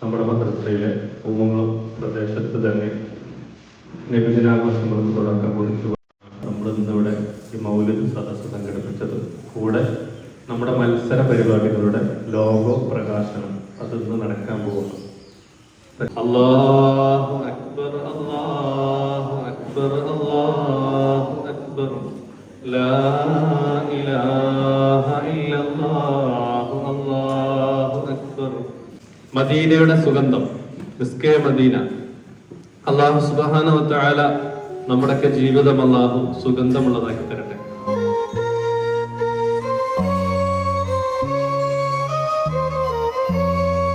നമ്മുടെ മദ്രസയിലെ പൂമംഗലം പ്രദേശത്ത് തന്നെ നബിദിനാഘോഷങ്ങൾക്ക് തുടക്കം കുറിച്ചു നമ്മൾ ഇന്നിവിടെ ഈ മൗലിദ് സദസ്സ് സംഘടിപ്പിച്ചത്. കൂടെ നമ്മുടെ മത്സര പരിപാടികളുടെ ലോഗോ പ്രകാശനം അത് ഇന്ന് നടക്കാൻ പോകുന്നു. അല്ലാഹു അക്ബർ അല്ലാഹു അക്ബർ അല്ലാഹു അക്ബർ ലാ ഇലാഹ ഇല്ലല്ലാഹു അല്ലാഹു അക്ബർ. മദീനയുടെ സുഗന്ധം, മിസ്കെ മദീന. അല്ലാഹു സുബ്ഹാനഹു വ തആല നമ്മുടെയൊക്കെ ജീവിതം അല്ലാഹു സുഗന്ധമുള്ളതാക്കി തരട്ടെ.